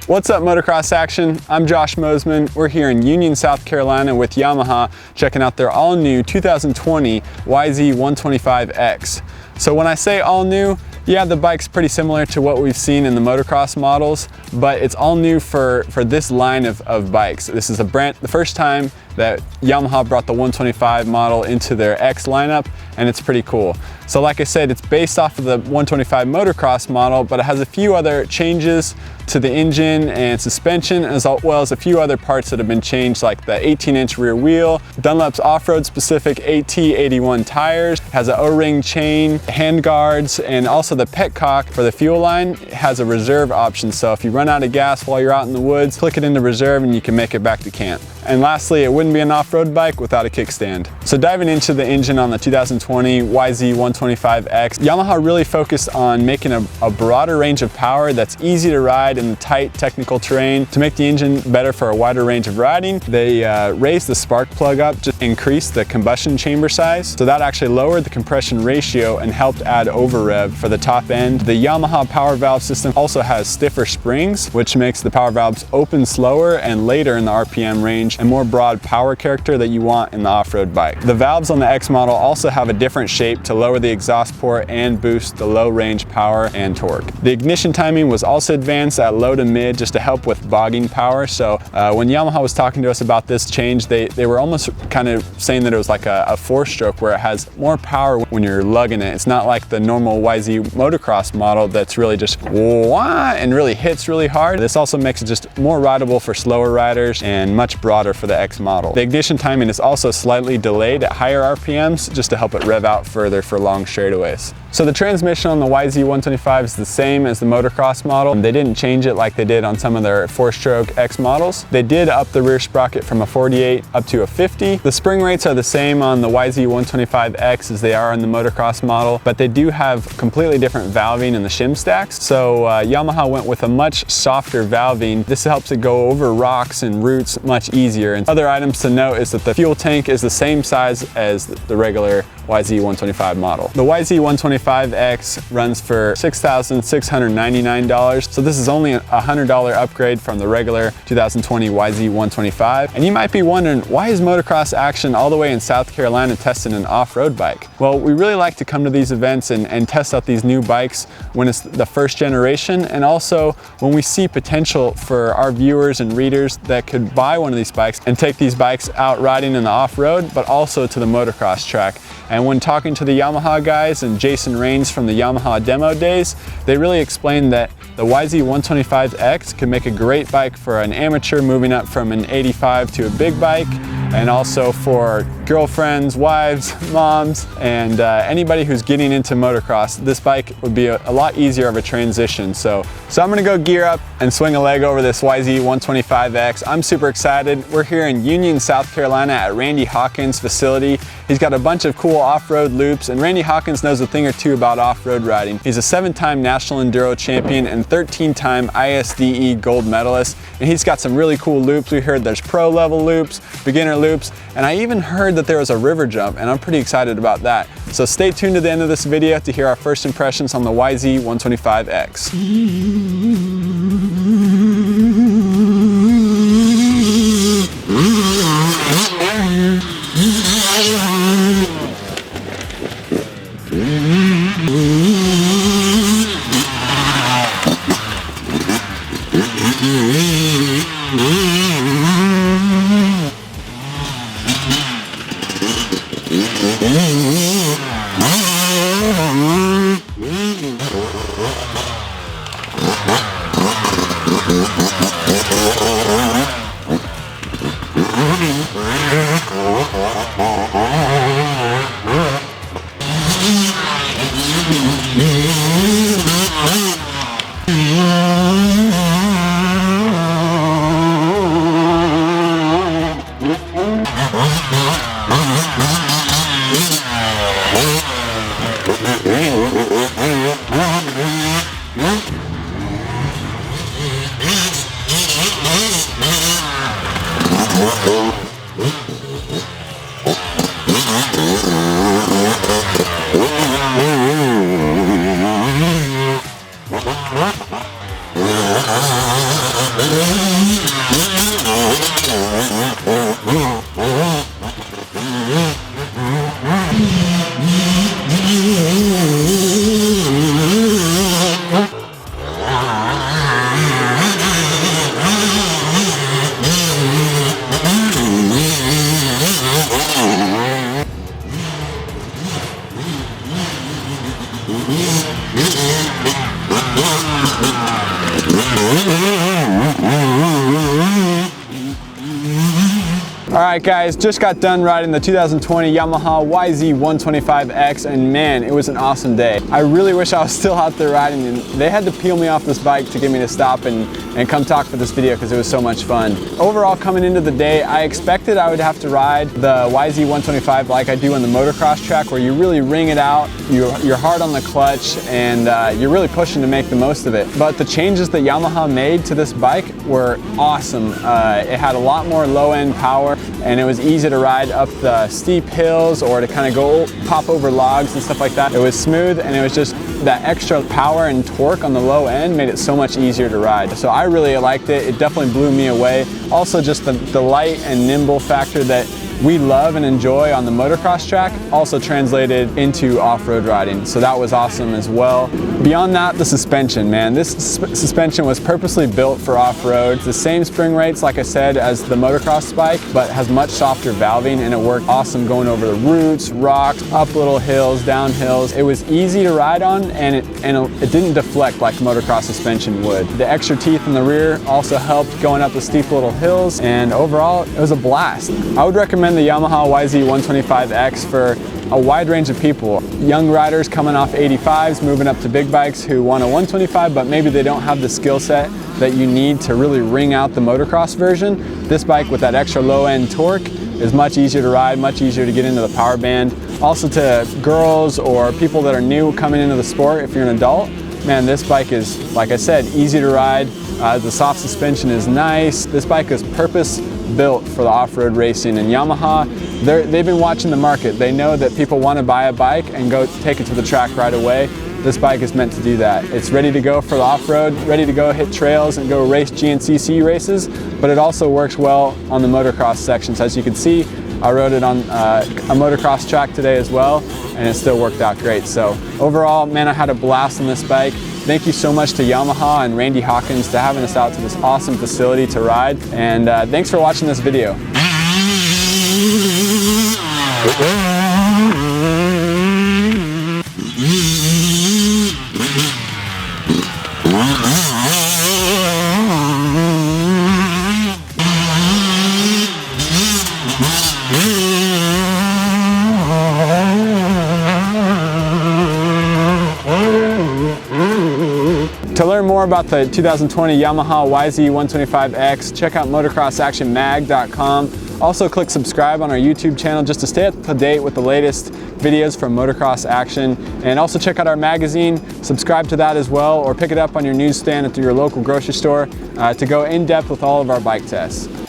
What's up, Motocross Action? I'm Josh Mosiman. We're here in Union, South Carolina with Yamaha, checking out their all-new 2020 YZ125X. So when I say all new, yeah, the bike's pretty similar to what we've seen in the motocross models, but it's all new for this line of bikes. This is the first time that Yamaha brought the 125 model into their X lineup, and it's pretty cool. So like I said, it's based off of the 125 motocross model, but it has a few other changes to the engine and suspension, as well as a few other parts that have been changed, like the 18-inch rear wheel, Dunlop's off-road specific AT81 tires, has an O-ring chain, hand guards, and also the petcock for the fuel line has a reserve option. So if you run out of gas while you're out in the woods, click it into reserve and you can make it back to camp. And lastly, it wouldn't be an off-road bike without a kickstand. So diving into the engine on the 2020 YZ125X, Yamaha really focused on making a broader range of power that's easy to ride in the tight technical terrain. To make the engine better for a wider range of riding, they raised the spark plug up to increase the combustion chamber size. So that actually lowered the compression ratio and helped add over rev for the top end. The Yamaha power valve system also has stiffer springs, which makes the power valves open slower and later in the RPM range, and more broad power character that you want in the off-road bike. The valves on the X model also have a different shape to lower the exhaust port and boost the low range power and torque. The ignition timing was also advanced at low to mid just to help with bogging power. So when Yamaha was talking to us about this change, they were almost kind of saying that it was like a four-stroke where it has more power when you're lugging it. It's not like the normal YZ motocross model that's really just wah and really hits really hard. This also makes it just more rideable for slower riders and much broader for the X model. The ignition timing is also slightly delayed at higher RPMs just to help it rev out further for long straightaways. So the transmission on the YZ125 is the same as the motocross model. They didn't change it like they did on some of their four-stroke X models. They did up the rear sprocket from a 48 up to a 50. The spring rates are the same on the YZ125X as they are on the motocross model, but they do have completely different valving in the shim stacks. So Yamaha went with a much softer valving. This helps it go over rocks and roots much easier. And other items to note is that the fuel tank is the same size as the regular YZ125 model. The YZ125X runs for $6,699. So this is only a $100 upgrade from the regular 2020 YZ125. And you might be wondering, why is Motocross Action all the way in South Carolina testing an off-road bike? Well, we really like to come to these events and test out these new bikes when it's the first generation, and also when we see potential for our viewers and readers that could buy one of these bikes and take these bikes out riding in the off-road, but also to the motocross track. And when talking to the Yamaha guys and Jason Rains from the Yamaha demo days, they really explained that the YZ125X can make a great bike for an amateur moving up from an 85 to a big bike, and also for girlfriends, wives, moms, and anybody who's getting into motocross. This bike would be a lot easier of a transition. So I'm gonna go gear up and swing a leg over this YZ125X. I'm super excited. We're here in Union, South Carolina at Randy Hawkins' facility. He's got a bunch of cool off-road loops, and Randy Hawkins knows a thing or two about off-road riding. He's a 7-time National Enduro champion and 13-time ISDE gold medalist, and he's got some really cool loops. We heard there's pro level loops, beginner loops, and I even heard that there was a river jump, and I'm pretty excited about that. So stay tuned to the end of this video to hear our first impressions on the YZ125X. Alright guys, just got done riding the 2020 Yamaha YZ125X and man, it was an awesome day. I really wish I was still out there riding, and they had to peel me off this bike to get me to stop and come talk for this video because it was so much fun. Overall, coming into the day, I expected I would have to ride the YZ125 like I do on the motocross track, where you really ring it out, you're hard on the clutch, and you're really pushing to make the most of it. But the changes that Yamaha made to this bike were awesome. It had a lot more low-end power, and it was easy to ride up the steep hills or to kind of go pop over logs and stuff like that. It was smooth, and it was just that extra power and torque on the low end made it so much easier to ride. So I really liked it. It definitely blew me away. Also just the light and nimble factor that we love and enjoy on the motocross track also translated into off-road riding, so that was awesome as well. Beyond that, the suspension, man. This suspension was purposely built for off-road. It's the same spring rates, like I said, as the motocross bike, but has much softer valving, and it worked awesome going over the roots, rocks, up little hills, down hills. It was easy to ride on, and it didn't deflect like motocross suspension would. The extra teeth in the rear also helped going up the steep little hills, and overall, it was a blast. I would recommend the Yamaha YZ125X for a wide range of people. Young riders coming off 85s, moving up to big bikes who want a 125, but maybe they don't have the skill set that you need to really ring out the motocross version. This bike with that extra low-end torque is much easier to ride, much easier to get into the power band. Also to girls or people that are new coming into the sport, if you're an adult, man, this bike is, like I said, easy to ride. The soft suspension is nice. This bike is purpose-built for the off-road racing, and Yamaha, they've been watching the market. They know that people want to buy a bike and go take it to the track right away. This bike is meant to do that. It's ready to go for the off-road, ready to go hit trails and go race GNCC races, but it also works well on the motocross sections. As you can see, I rode it on a motocross track today as well, and it still worked out great. So overall, man, I had a blast on this bike. Thank you so much to Yamaha and Randy Hawkins for having us out to this awesome facility to ride, and thanks for watching this video. To learn more about the 2020 Yamaha YZ125X, check out motocrossactionmag.com. Also click subscribe on our YouTube channel just to stay up to date with the latest videos from Motocross Action. And also check out our magazine, subscribe to that as well, or pick it up on your newsstand at your local grocery store to go in depth with all of our bike tests.